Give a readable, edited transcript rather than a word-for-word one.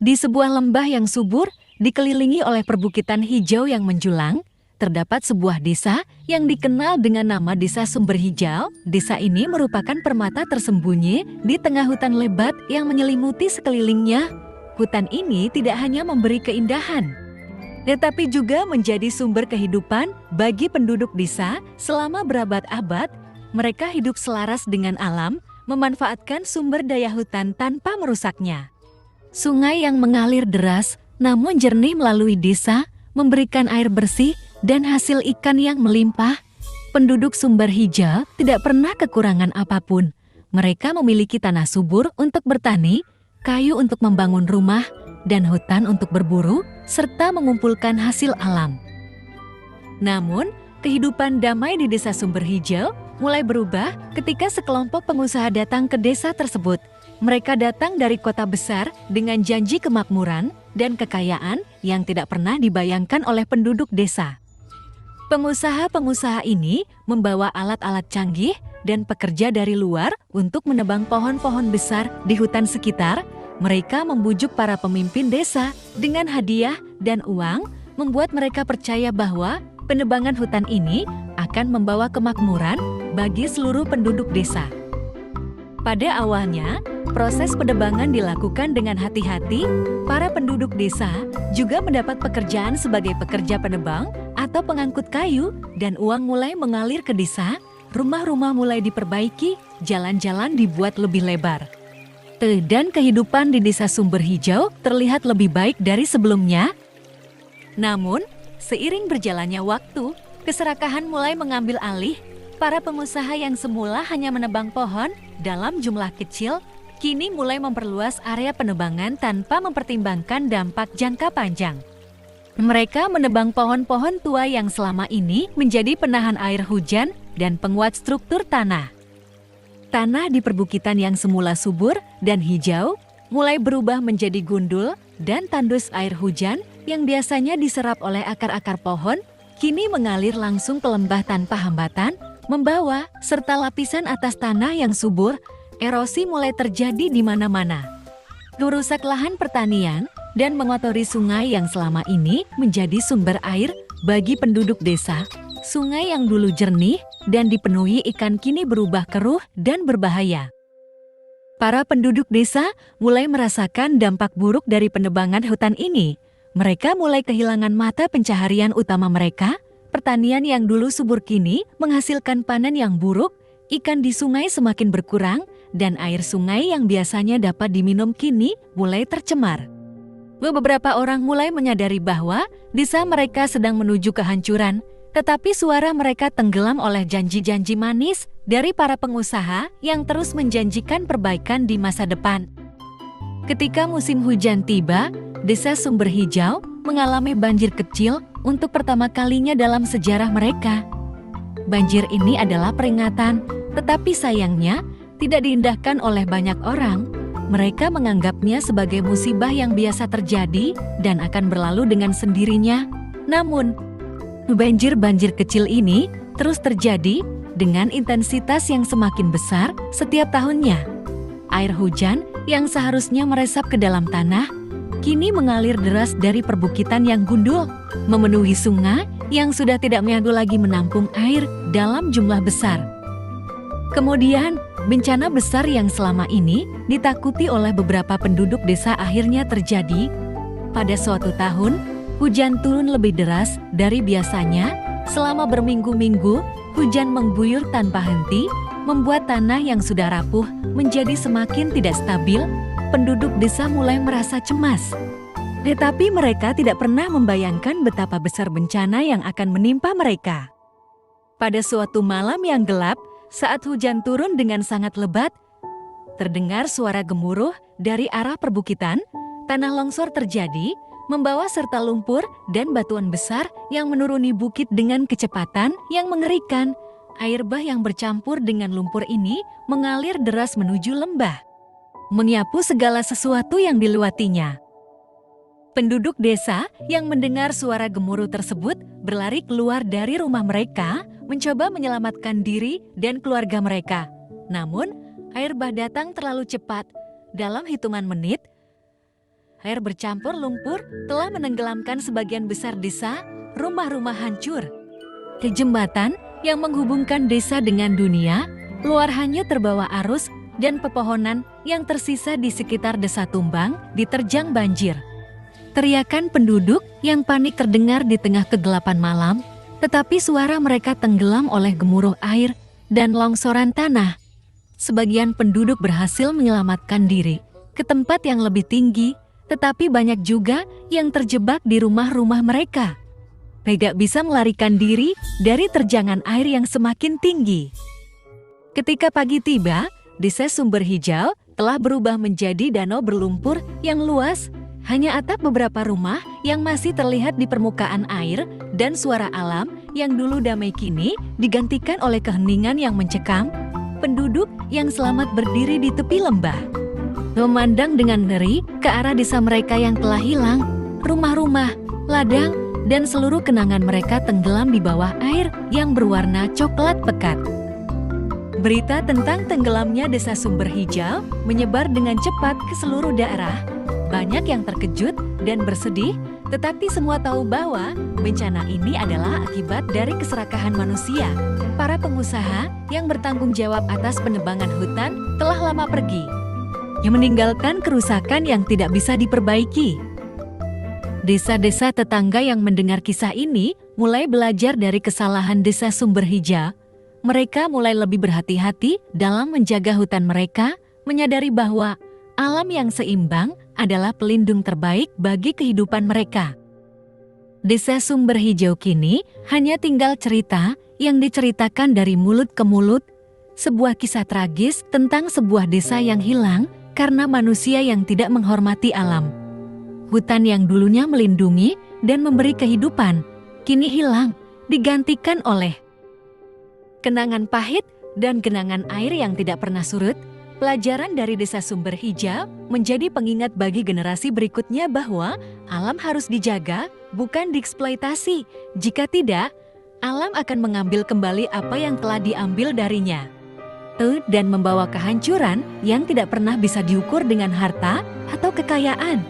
Di sebuah lembah yang subur, dikelilingi oleh perbukitan hijau yang menjulang, terdapat sebuah desa yang dikenal dengan nama Desa Sumber Hijau. Desa ini merupakan permata tersembunyi di tengah hutan lebat yang menyelimuti sekelilingnya. Hutan ini tidak hanya memberi keindahan, tetapi juga menjadi sumber kehidupan bagi penduduk desa selama berabad-abad. Mereka hidup selaras dengan alam, memanfaatkan sumber daya hutan tanpa merusaknya. Sungai yang mengalir deras namun jernih melalui desa, memberikan air bersih dan hasil ikan yang melimpah. Penduduk Sumber Hijau tidak pernah kekurangan apapun. Mereka memiliki tanah subur untuk bertani, kayu untuk membangun rumah, dan hutan untuk berburu, serta mengumpulkan hasil alam. Namun, kehidupan damai di Desa Sumber Hijau mulai berubah ketika sekelompok pengusaha datang ke desa tersebut. Mereka datang dari kota besar dengan janji kemakmuran dan kekayaan yang tidak pernah dibayangkan oleh penduduk desa. Pengusaha-pengusaha ini membawa alat-alat canggih dan pekerja dari luar untuk menebang pohon-pohon besar di hutan sekitar. Mereka membujuk para pemimpin desa dengan hadiah dan uang, membuat mereka percaya bahwa penebangan hutan ini akan membawa kemakmuran bagi seluruh penduduk desa. Pada awalnya, proses penebangan dilakukan dengan hati-hati. Para penduduk desa juga mendapat pekerjaan sebagai pekerja penebang atau pengangkut kayu, dan uang mulai mengalir ke desa. Rumah-rumah mulai diperbaiki, jalan-jalan dibuat lebih lebar. Dan kehidupan di Desa Sumber Hijau terlihat lebih baik dari sebelumnya. Namun, seiring berjalannya waktu, keserakahan mulai mengambil alih. Para pengusaha yang semula hanya menebang pohon dalam jumlah kecil, kini mulai memperluas area penebangan tanpa mempertimbangkan dampak jangka panjang. Mereka menebang pohon-pohon tua yang selama ini menjadi penahan air hujan dan penguat struktur tanah. Tanah di perbukitan yang semula subur dan hijau mulai berubah menjadi gundul dan tandus. Air hujan yang biasanya diserap oleh akar-akar pohon kini mengalir langsung ke lembah tanpa hambatan, membawa serta lapisan atas tanah yang subur. Erosi mulai terjadi di mana-mana, merusak lahan pertanian dan mengotori sungai yang selama ini menjadi sumber air bagi penduduk desa. Sungai yang dulu jernih dan dipenuhi ikan kini berubah keruh dan berbahaya. Para penduduk desa mulai merasakan dampak buruk dari penebangan hutan ini. Mereka mulai kehilangan mata pencaharian utama mereka. Pertanian yang dulu subur kini menghasilkan panen yang buruk. Ikan di sungai semakin berkurang, dan air sungai yang biasanya dapat diminum kini mulai tercemar. Beberapa orang mulai menyadari bahwa desa mereka sedang menuju kehancuran, tetapi suara mereka tenggelam oleh janji-janji manis dari para pengusaha yang terus menjanjikan perbaikan di masa depan. Ketika musim hujan tiba, Desa Sumber Hijau mengalami banjir kecil untuk pertama kalinya dalam sejarah mereka. Banjir ini adalah peringatan, tetapi sayangnya tidak diindahkan oleh banyak orang. Mereka menganggapnya sebagai musibah yang biasa terjadi dan akan berlalu dengan sendirinya. Namun, banjir-banjir kecil ini terus terjadi dengan intensitas yang semakin besar setiap tahunnya. Air hujan yang seharusnya meresap ke dalam tanah, kini mengalir deras dari perbukitan yang gundul, memenuhi sungai yang sudah tidak mampu lagi menampung air dalam jumlah besar. Kemudian, bencana besar yang selama ini ditakuti oleh beberapa penduduk desa akhirnya terjadi. Pada suatu tahun, hujan turun lebih deras dari biasanya. Selama berminggu-minggu, hujan mengguyur tanpa henti, membuat tanah yang sudah rapuh menjadi semakin tidak stabil. Penduduk desa mulai merasa cemas. Tetapi mereka tidak pernah membayangkan betapa besar bencana yang akan menimpa mereka. Pada suatu malam yang gelap, saat hujan turun dengan sangat lebat, terdengar suara gemuruh dari arah perbukitan. Tanah longsor terjadi, membawa serta lumpur dan batuan besar yang menuruni bukit dengan kecepatan yang mengerikan. Air bah yang bercampur dengan lumpur ini mengalir deras menuju lembah, menyapu segala sesuatu yang dilewatinya. Penduduk desa yang mendengar suara gemuruh tersebut berlari keluar dari rumah mereka, mencoba menyelamatkan diri dan keluarga mereka. Namun, air bah datang terlalu cepat. Dalam hitungan menit, air bercampur lumpur telah menenggelamkan sebagian besar desa, rumah-rumah hancur. Jembatan yang menghubungkan desa dengan dunia, luar hanyut terbawa arus dan pepohonan yang tersisa di sekitar desa tumbang diterjang banjir. Teriakan penduduk yang panik terdengar di tengah kegelapan malam, tetapi suara mereka tenggelam oleh gemuruh air dan longsoran tanah. Sebagian penduduk berhasil menyelamatkan diri ke tempat yang lebih tinggi, tetapi banyak juga yang terjebak di rumah-rumah mereka. Tidak bisa melarikan diri dari terjangan air yang semakin tinggi. Ketika pagi tiba, desa Sumber Hijau telah berubah menjadi danau berlumpur yang luas. Hanya atap beberapa rumah yang masih terlihat di permukaan air dan suara alam yang dulu damai kini digantikan oleh keheningan yang mencekam. Penduduk yang selamat berdiri di tepi lembah, memandang dengan ngeri ke arah desa mereka yang telah hilang. Rumah-rumah, ladang, dan seluruh kenangan mereka tenggelam di bawah air yang berwarna coklat pekat. Berita tentang tenggelamnya desa Sumber Hijau menyebar dengan cepat ke seluruh daerah. Banyak yang terkejut dan bersedih, tetapi semua tahu bahwa bencana ini adalah akibat dari keserakahan manusia. Para pengusaha yang bertanggung jawab atas penebangan hutan telah lama pergi, yang meninggalkan kerusakan yang tidak bisa diperbaiki. Desa-desa tetangga yang mendengar kisah ini mulai belajar dari kesalahan desa Sumber Hijau. Mereka mulai lebih berhati-hati dalam menjaga hutan mereka, menyadari bahwa alam yang seimbang adalah pelindung terbaik bagi kehidupan mereka. Desa Sumber Hijau kini hanya tinggal cerita yang diceritakan dari mulut ke mulut, sebuah kisah tragis tentang sebuah desa yang hilang karena manusia yang tidak menghormati alam. Hutan yang dulunya melindungi dan memberi kehidupan, kini hilang, digantikan oleh kenangan pahit dan genangan air yang tidak pernah surut. Pelajaran dari desa Sumber Hijau menjadi pengingat bagi generasi berikutnya bahwa alam harus dijaga, bukan dieksploitasi. Jika tidak, alam akan mengambil kembali apa yang telah diambil darinya. Dan membawa kehancuran yang tidak pernah bisa diukur dengan harta atau kekayaan.